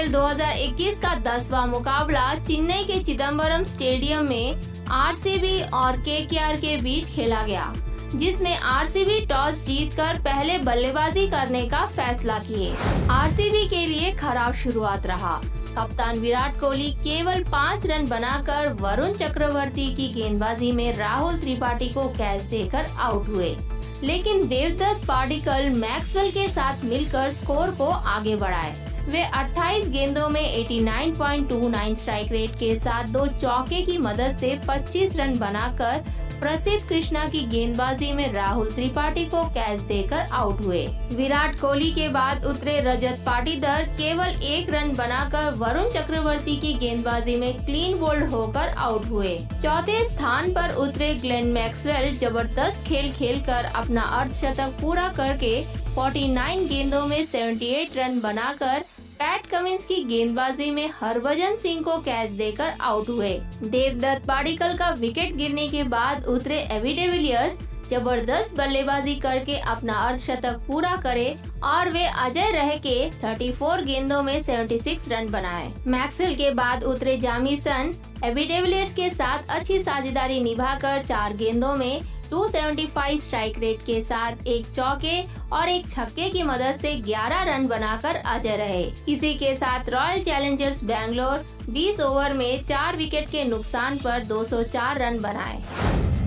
IPL 2021 का 10वां मुकाबला चेन्नई के चिदम्बरम स्टेडियम में आरसीबी और केकेआर के बीच खेला गया, जिसमें आरसीबी टॉस जीतकर पहले बल्लेबाजी करने का फैसला किए। आरसीबी के लिए खराब शुरुआत रहा। कप्तान विराट कोहली केवल 5 रन बनाकर वरुण चक्रवर्ती की गेंदबाजी में राहुल त्रिपाठी को कैच देकर आउट हुए, लेकिन देवदत्त पाडिक्कल मैक्सवेल के साथ मिलकर स्कोर को आगे बढ़ाए। वे 28 गेंदों में 89.29 स्ट्राइक रेट के साथ 2 चौके की मदद से 25 रन बनाकर प्रसिद्ध कृष्णा की गेंदबाजी में राहुल त्रिपाठी को कैच देकर आउट हुए। विराट कोहली के बाद उतरे रजत पाटीदार केवल 1 रन बनाकर वरुण चक्रवर्ती की गेंदबाजी में क्लीन बोल्ड होकर आउट हुए। चौथे स्थान पर उतरे ग्लेन मैक्सवेल जबरदस्त खेल खेलकर अपना अर्धशतक पूरा करके 49 गेंदों में 78 रन बनाकर पैट कमिंस की गेंदबाजी में हरभजन सिंह को कैच देकर आउट हुए। देवदत्त पाडिक्कल का विकेट गिरने के बाद उतरे एबी डिविलियर्स जबरदस्त बल्लेबाजी करके अपना अर्धशतक पूरा करे और वे अजय रह के 34 गेंदों में 76 रन बनाए। मैक्सवेल के बाद उतरे जामीसन एबी डिविलियर्स के साथ अच्छी साझेदारी निभाकर 4 गेंदों में 275 स्ट्राइक रेट के साथ 1 चौके और 1 छक्के की मदद से 11 रन बनाकर अजय रहे। इसी के साथ रॉयल चैलेंजर्स बैंगलोर 20 ओवर में 4 विकेट के नुकसान पर 204 रन बनाए।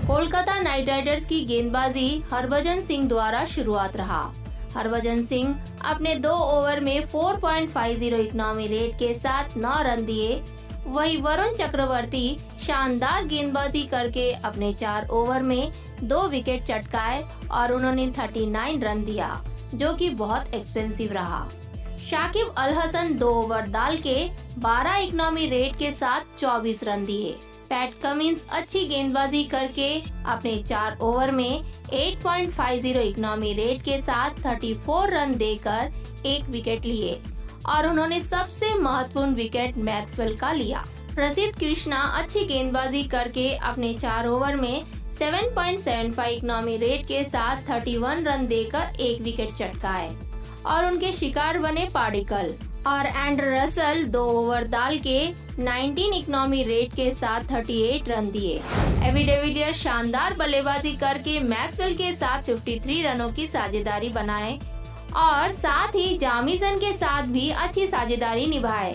कोलकाता नाइट राइडर्स की गेंदबाजी हरभजन सिंह द्वारा शुरुआत रहा। हरभजन सिंह अपने 2 ओवर में 4.50 इकोनॉमी रेट के साथ 9 रन दिए। वही वरुण चक्रवर्ती शानदार गेंदबाजी करके अपने 4 ओवर में 2 विकेट चटकाए और उन्होंने 39 रन दिया, जो कि बहुत एक्सपेंसिव रहा। शाकिब अल हसन 2 ओवर डाल के 12 इकोनॉमी रेट के साथ 24 रन दिए। पैट कमिंस अच्छी गेंदबाजी करके अपने 4 ओवर में 8.50 इकोनॉमी रेट के साथ 34 रन देकर 1 विकेट लिए और उन्होंने सबसे महत्वपूर्ण विकेट मैक्सवेल का लिया। प्रसिद्ध कृष्णा अच्छी गेंदबाजी करके अपने 4 ओवर में 7.75 इकोनॉमी रेट के साथ 31 रन देकर 1 विकेट चटकाए और उनके शिकार बने पाडिक्कल और एंड्रे रसल 2 ओवर डाल के 19 इकोनॉमी रेट के साथ 38 रन दिए। एबी डिविलियर्स शानदार बल्लेबाजी करके मैक्सवेल के साथ 53 रनों की साझेदारी बनाए और साथ ही जामीसन के साथ भी अच्छी साझेदारी निभाए।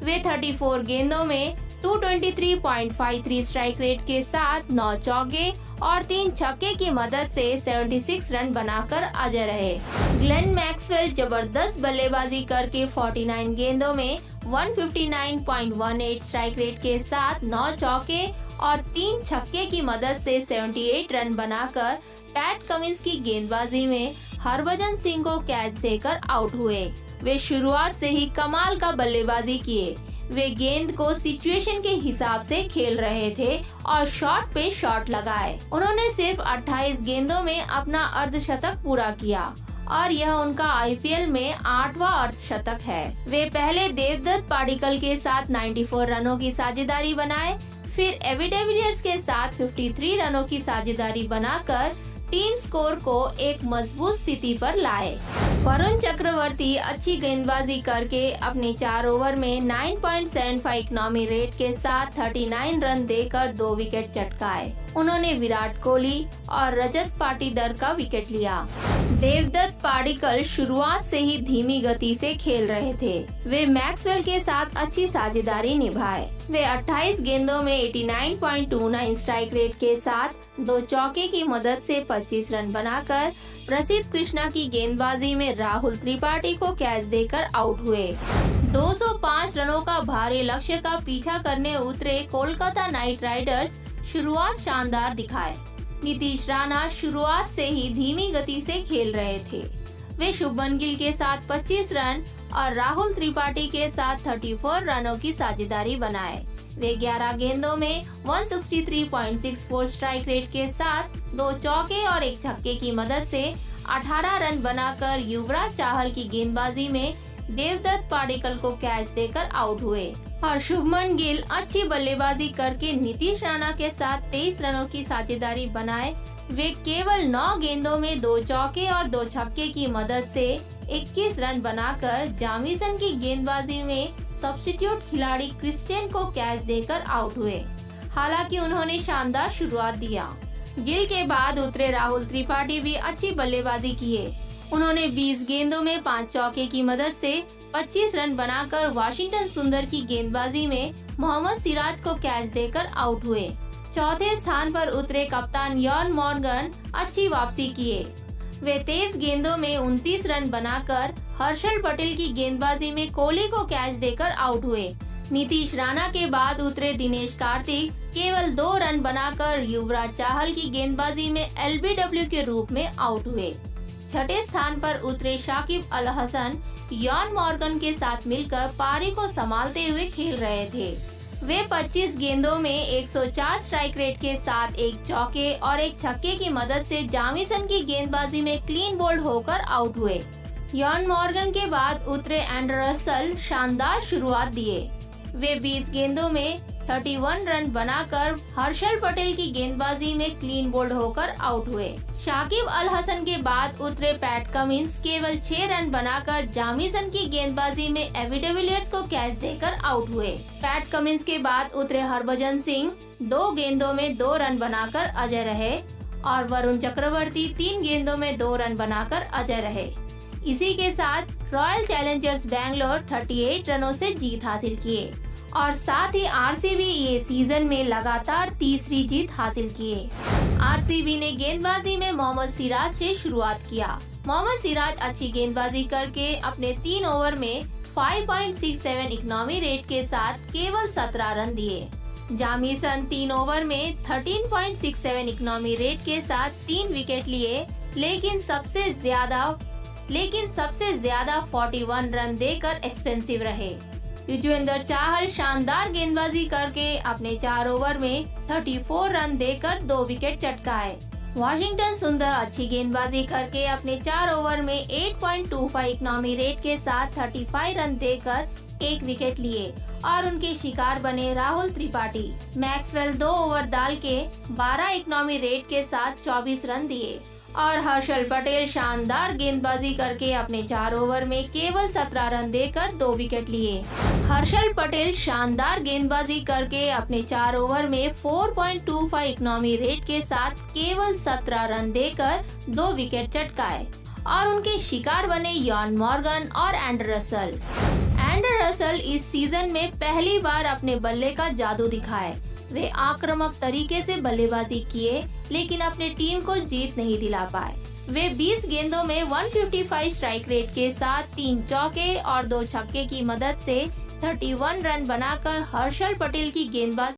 वे 34 गेंदों में 223.53 स्ट्राइक रेट के साथ 9 चौके और 3 छक्के की मदद से 76 रन बनाकर अजय रहे। ग्लेन मैक्सवेल जबरदस्त बल्लेबाजी करके 49 गेंदों में 159.18 स्ट्राइक रेट के साथ 9 चौके और 3 छक्के की मदद से 78 रन बनाकर पैट कमिंस की गेंदबाजी में हरभजन सिंह को कैच देकर आउट हुए। वे शुरुआत से ही कमाल का बल्लेबाजी किए। वे गेंद को सिचुएशन के हिसाब से खेल रहे थे और शॉट पे शॉट लगाए। उन्होंने सिर्फ 28 गेंदों में अपना अर्धशतक पूरा किया और यह उनका आईपीएल में 8वां अर्धशतक है। वे पहले देवदत्त पाडिक्कल के साथ 94 रनों की साझेदारी बनाए, फिर एबी डिविलियर्स के साथ 53 रनों की साझेदारी बनाकर टीम स्कोर को एक मजबूत स्थिति पर लाए। वरुण चक्रवर्ती अच्छी गेंदबाजी करके अपने 4 ओवर में 9.75 इकोनॉमी रेट के साथ 39 रन देकर 2 विकेट चटकाए। उन्होंने विराट कोहली और रजत पाटीदार का विकेट लिया। देवदत्त पाडिक्कल शुरुआत से ही धीमी गति से खेल रहे थे। वे मैक्सवेल के साथ अच्छी साझेदारी निभाए। वे 28 गेंदों में 89.29 स्ट्राइक रेट के साथ 2 चौके की मदद से 25 रन बनाकर प्रसिद्ध कृष्णा की गेंदबाजी में राहुल त्रिपाठी को कैच देकर आउट हुए। 205 रनों का भारी लक्ष्य का पीछा करने उतरे कोलकाता नाइट राइडर्स शुरुआत शानदार दिखाए। नीतीश राणा शुरुआत से ही धीमी गति से खेल रहे थे। वे शुभमन गिल के साथ 25 रन और राहुल त्रिपाठी के साथ 34 रनों की साझेदारी बनाए। वे 11 गेंदों में 163.64 स्ट्राइक रेट के साथ 2 चौके और 1 छक्के की मदद से 18 रन बनाकर युवराज चाहल की गेंदबाजी में देवदत्त पाडिक्कल को कैच देकर आउट हुए और शुभमन गिल अच्छी बल्लेबाजी करके नीतीश राणा के साथ 23 रनों की साझेदारी बनाए। वे केवल 9 गेंदों में 2 चौके और 2 छक्के की मदद से 21 रन बनाकर जामीसन की गेंदबाजी में सब्स्टिट्यूट खिलाड़ी क्रिस्टियन को कैच देकर आउट हुए। हालांकि उन्होंने शानदार शुरुआत दिया। गिल के बाद उतरे राहुल त्रिपाठी भी अच्छी बल्लेबाजी किए। उन्होंने 20 गेंदों में 5 चौके की मदद से 25 रन बनाकर वाशिंगटन सुंदर की गेंदबाजी में मोहम्मद सिराज को कैच देकर आउट हुए। चौथे स्थान पर उतरे कप्तान यॉर्न मॉर्गन अच्छी वापसी किए। वे 23 गेंदों में 29 रन बनाकर हर्षल पटेल की गेंदबाजी में कोहली को कैच देकर आउट हुए। नीतीश राणा के बाद उतरे दिनेश कार्तिक केवल 2 रन बनाकर युवराज चाहल की गेंदबाजी में एलबीडब्ल्यू के रूप में आउट हुए। छठे स्थान पर उतरे शाकिब अल हसन यॉर्न मॉर्गन के साथ मिलकर पारी को संभालते हुए खेल रहे थे। वे 25 गेंदों में 104 स्ट्राइक रेट के साथ एक चौके और एक छक्के की मदद से जामिसन की गेंदबाजी में क्लीन बोल्ड होकर आउट हुए। यॉर्न मॉर्गन के बाद उतरे एंड्रे रसेल शानदार शुरुआत दिए। वे 20 गेंदों में 31 रन बनाकर हर्षल पटेल की गेंदबाजी में क्लीन बोल्ड होकर आउट हुए। शाकिब अल हसन के बाद उतरे पैट कमिंस केवल 6 रन बनाकर जामिसन की गेंदबाजी में एबी डिविलियर्स को कैच देकर आउट हुए। पैट कमिंस के बाद उतरे हरभजन सिंह 2 गेंदों में 2 रन बनाकर अजय रहे और वरुण चक्रवर्ती 3 गेंदों में 2 रन बनाकर अजय रहे। इसी के साथ रॉयल चैलेंजर्स बैंगलोर 38 रनों से जीत हासिल किए और साथ ही आरसीबी ये सीजन में लगातार तीसरी जीत हासिल किए। आरसीबी ने गेंदबाजी में मोहम्मद सिराज से शुरुआत किया। मोहम्मद सिराज अच्छी गेंदबाजी करके अपने 3 ओवर में 5.67 इकोनॉमी रेट के साथ केवल 17 रन दिए। जामिसन 3 ओवर में 13.67 इकोनॉमी रेट के साथ 3 विकेट लिए, लेकिन सबसे ज्यादा 41 रन देकर एक्सपेंसिव रहे। युजवेंद्र चाहल शानदार गेंदबाजी करके अपने 4 ओवर में 34 रन देकर 2 विकेट चटकाए। वाशिंगटन सुंदर अच्छी गेंदबाजी करके अपने 4 ओवर में 8.25 इकोनॉमी रेट के साथ 35 रन देकर 1 विकेट लिए और उनके शिकार बने राहुल त्रिपाठी। मैक्सवेल 2 ओवर डाल के 12 इकोनॉमी रेट के साथ 24 रन दिए और हर्षल पटेल शानदार गेंदबाजी करके अपने 4 ओवर में केवल 17 रन देकर 2 विकेट लिए। हर्षल पटेल शानदार गेंदबाजी करके अपने 4 ओवर में 4.25 इकोनॉमी रेट के साथ केवल 17 रन देकर 2 विकेट चटकाए और उनके शिकार बने यॉर्न मॉर्गन और एंड्रे रसेल। एंड्रे रसेल इस सीजन में पहली बार अपने बल्ले का जादू दिखाए। वे आक्रामक तरीके से बल्लेबाजी किए, लेकिन अपने टीम को जीत नहीं दिला पाए। वे 20 गेंदों में 155 स्ट्राइक रेट के साथ 3 चौके और 2 छक्के की मदद से 31 रन बनाकर हर्षल पटेल की गेंदबाजी